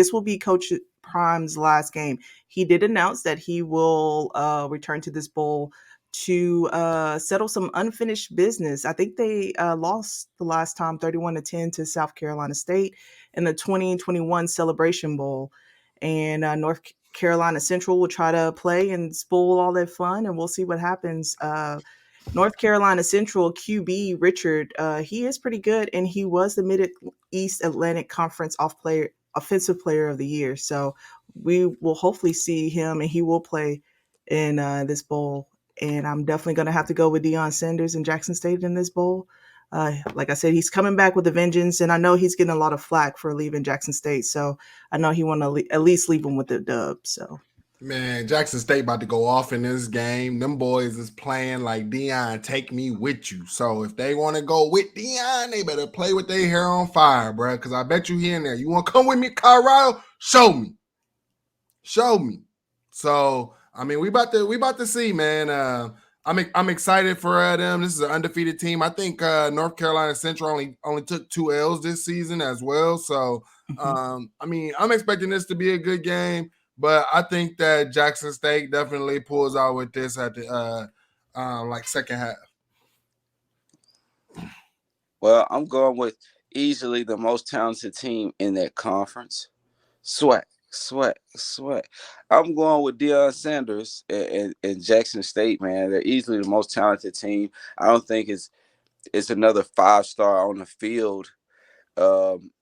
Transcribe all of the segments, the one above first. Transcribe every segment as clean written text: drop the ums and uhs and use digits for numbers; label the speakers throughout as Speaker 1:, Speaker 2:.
Speaker 1: This will be Coach Prime's last game. He did announce that he will return to this bowl to settle some unfinished business. I think they lost the last time 31-10 to South Carolina State in the 2021 Celebration Bowl. And North Carolina Central will try to play and spoil all that fun, and we'll see what happens. North Carolina Central QB Richard, he is pretty good, and he was the Mid-East Atlantic Conference Offensive Player of the Year. So we will hopefully see him, and he will play in this bowl. And I'm definitely going to have to go with Deion Sanders and Jackson State in this bowl. Like I said, he's coming back with a vengeance, and I know he's getting a lot of flack for leaving Jackson State. So I know he want to at least leave him with the dub. So.
Speaker 2: Man, Jackson State about to go off in this game. Them boys is playing like Deion, take me with you. So if they want to go with Deion, they better play with their hair on fire, bro. Because I bet you he in there. You want to come with me, Colorado? Show me. Show me. So, I mean, we about to see, man. I'm excited for them. This is an undefeated team. I think North Carolina Central only took 2 L's this season as well. So, I mean, I'm expecting this to be a good game. But I think that Jackson State definitely pulls out with this at the second half.
Speaker 3: Well, I'm going with easily the most talented team in that conference. SWAC. I'm going with Deion Sanders and Jackson State, man. They're easily the most talented team. I don't think it's another 5-star on the field.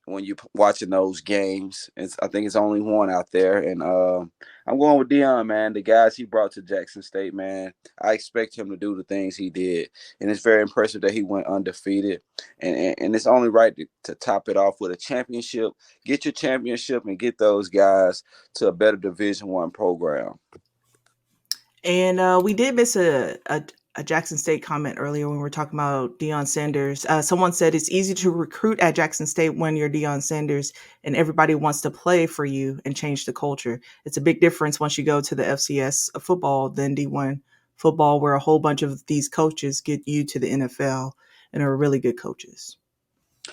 Speaker 3: When you're watching those games, I think it's only one out there, and I'm going with Deion, man. The guys he brought to Jackson State, man, I expect him to do the things he did, and it's very impressive that he went undefeated, and it's only right to top it off with a championship. Get your championship and get those guys to a better Division I program.
Speaker 1: And we did miss a Jackson State comment earlier when we were talking about Deion Sanders. Someone said it's easy to recruit at Jackson State when you're Deion Sanders and everybody wants to play for you and change the culture. It's a big difference once you go to the FCS football than D1 football, where a whole bunch of these coaches get you to the NFL and are really good coaches.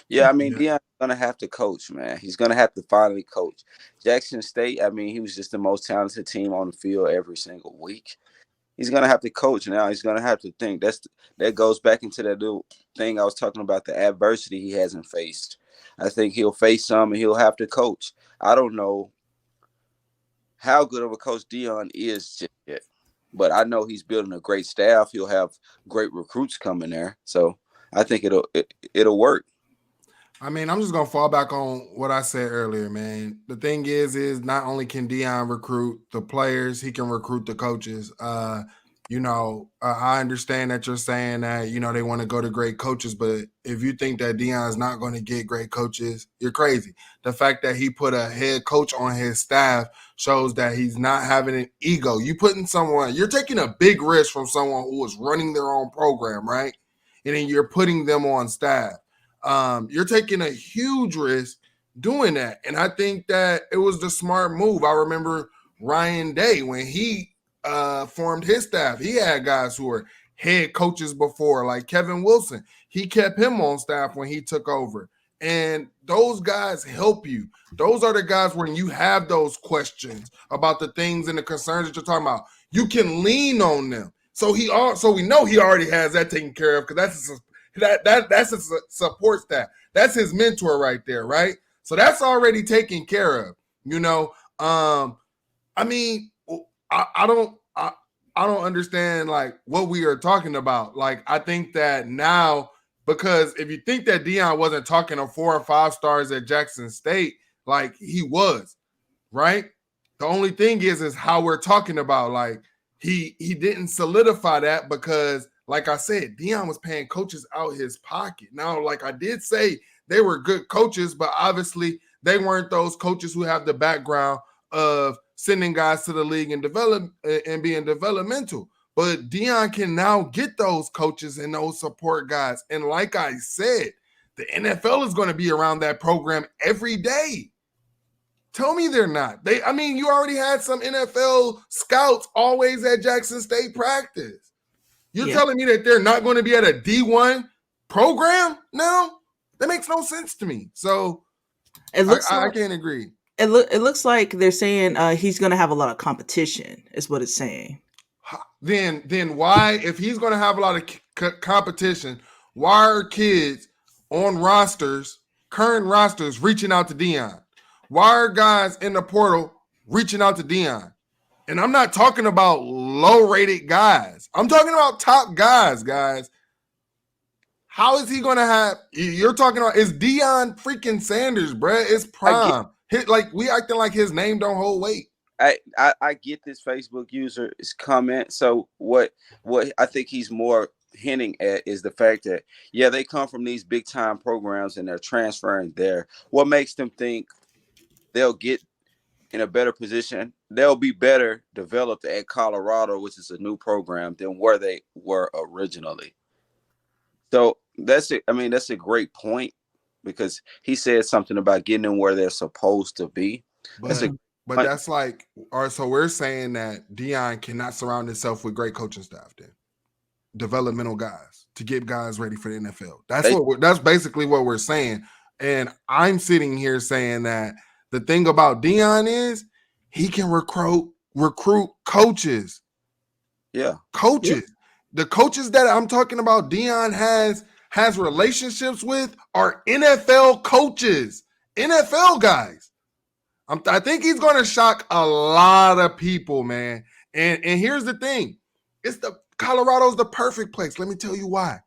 Speaker 3: Yeah, I mean, Deion's going to have to coach, man. He's going to have to finally coach. Jackson State, I mean, he was just the most talented team on the field every single week. He's going to have to coach now. He's going to have to think. That goes back into that little thing I was talking about, the adversity he hasn't faced. I think he'll face some and he'll have to coach. I don't know how good of a coach Deion is just yet, but I know he's building a great staff. He'll have great recruits coming there. So I think it'll work.
Speaker 2: I mean, I'm just going to fall back on what I said earlier, man. The thing is not only can Deion recruit the players, he can recruit the coaches. I understand that you're saying that, they want to go to great coaches, but if you think that Deion is not going to get great coaches, you're crazy. The fact that he put a head coach on his staff shows that he's not having an ego. You're taking a big risk from someone who is running their own program, right? And then you're putting them on staff. You're taking a huge risk doing that. And I think that it was the smart move. I remember Ryan Day, when he formed his staff, he had guys who were head coaches before, like Kevin Wilson. He kept him on staff when he took over. And those guys help you. Those are the guys when you have those questions about the things and the concerns that you're talking about, you can lean on them. So we know he already has that taken care of, because that's a support staff. That's his mentor right there, right? So that's already taken care of. I mean, I don't understand like what we are talking about. Like, I think that now, because if you think that Deion wasn't talking to 4 or 5 stars at Jackson State, like he was, right? The only thing is how we're talking about. Like he didn't solidify that because, like I said, Deion was paying coaches out his pocket. Now, like I did say, they were good coaches, but obviously they weren't those coaches who have the background of sending guys to the league and develop and being developmental. But Deion can now get those coaches and those support guys. And like I said, the NFL is going to be around that program every day. Tell me they're not. You already had some NFL scouts always at Jackson State practice. You're telling me that they're not going to be at a D1 program now? That makes no sense to me. So I can't agree.
Speaker 1: It looks like they're saying he's going to have a lot of competition. Is what it's saying.
Speaker 2: Then why, if he's going to have a lot of competition, why are kids on rosters, current rosters, reaching out to Deion? Why are guys in the portal reaching out to Deion? And I'm not talking about low-rated guys. I'm talking about top guys. How is he going to have? You're talking about, it's Deion freaking Sanders, bruh. It's prime. Like, we acting like his name don't hold weight.
Speaker 3: I get this Facebook user's comment. So what I think he's more hinting at is the fact that, yeah, they come from these big time programs and they're transferring there. What makes them think they'll get in a better position? They'll be better developed at Colorado, which is a new program, than where they were originally. So that's it. I mean, that's a great point, because he said something about getting them where they're supposed to be.
Speaker 2: But that's like, all right, so we're saying that Deion cannot surround himself with great coaching staff then. Developmental guys to get guys ready for the NFL. That's basically what we're saying. And I'm sitting here saying that the thing about Deion is he can recruit coaches.
Speaker 3: Yeah.
Speaker 2: Coaches. Yeah. The coaches that I'm talking about Deion has relationships with are NFL coaches, NFL guys. I think he's going to shock a lot of people, man. And here's the thing. Colorado's the perfect place. Let me tell you why.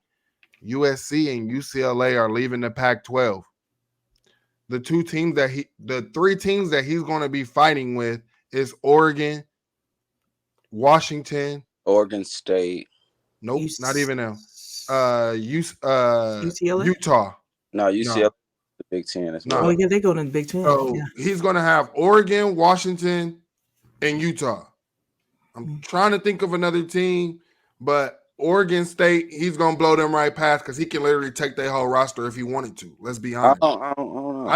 Speaker 2: USC and UCLA are leaving the Pac-12. The three teams that he's going to be fighting with is Oregon, Washington,
Speaker 3: Oregon State.
Speaker 2: Nope, not even them.
Speaker 1: UCLA?
Speaker 2: Utah.
Speaker 3: No, UCLA. The Big Ten.
Speaker 1: Oh yeah, they go to the Big Ten.
Speaker 2: So he's going to have Oregon, Washington, and Utah. I'm trying to think of another team, but Oregon State, he's going to blow them right past because he can literally take their whole roster if he wanted to. Let's be honest.
Speaker 3: I don't know.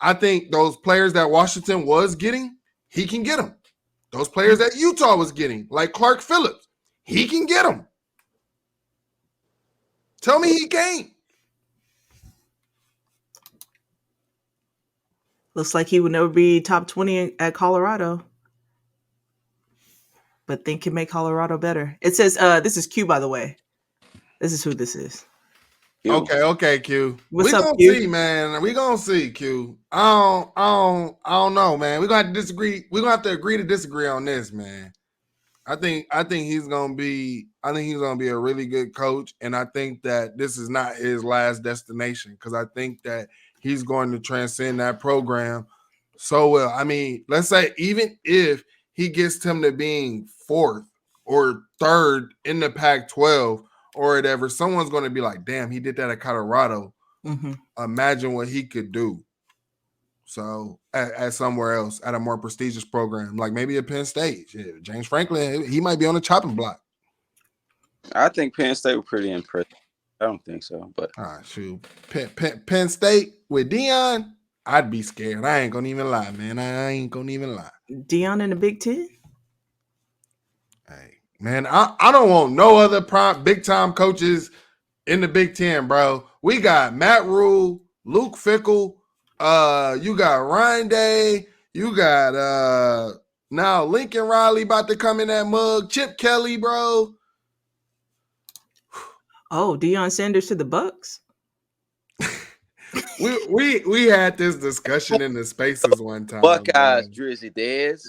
Speaker 2: I think those players that Washington was getting, he can get them. Those players that Utah was getting, like Clark Phillips, he can get them. Tell me he can't.
Speaker 1: Looks like he would never be top 20 at Colorado. But think can make Colorado better. It says, this is Q, by the way. This is who this is.
Speaker 2: Q. Okay, Q.
Speaker 1: What's up,
Speaker 2: Q? We gonna see, man. We gonna see, Q. I don't know, man. We're gonna have to disagree. We're gonna have to agree to disagree on this, man. I think he's gonna be a really good coach, and I think that this is not his last destination, because I think that he's going to transcend that program so well. I mean, let's say even if he gets them to being fourth or third in the Pac-12 or whatever, someone's going to be like, damn, he did that at Colorado. Mm-hmm. Imagine what he could do. So at somewhere else, at a more prestigious program, like maybe at Penn State. Yeah, James Franklin, he might be on the chopping block.
Speaker 3: I think Penn State was pretty impressive. I don't think so, but
Speaker 2: all right, shoot. Penn State with Deion, I'd be scared. I ain't gonna even lie, man. I ain't gonna even lie.
Speaker 1: Deion in the Big Ten?
Speaker 2: Hey, man, I don't want no other big time coaches in the Big Ten, bro. We got Matt Rule, Luke Fickell, you got Ryan Day, you got now Lincoln Riley about to come in that mug, Chip Kelly, bro.
Speaker 1: Oh, Deion Sanders to the Bucks.
Speaker 2: we had this discussion in the spaces one time.
Speaker 3: Buckeyes, Drizzy Dez.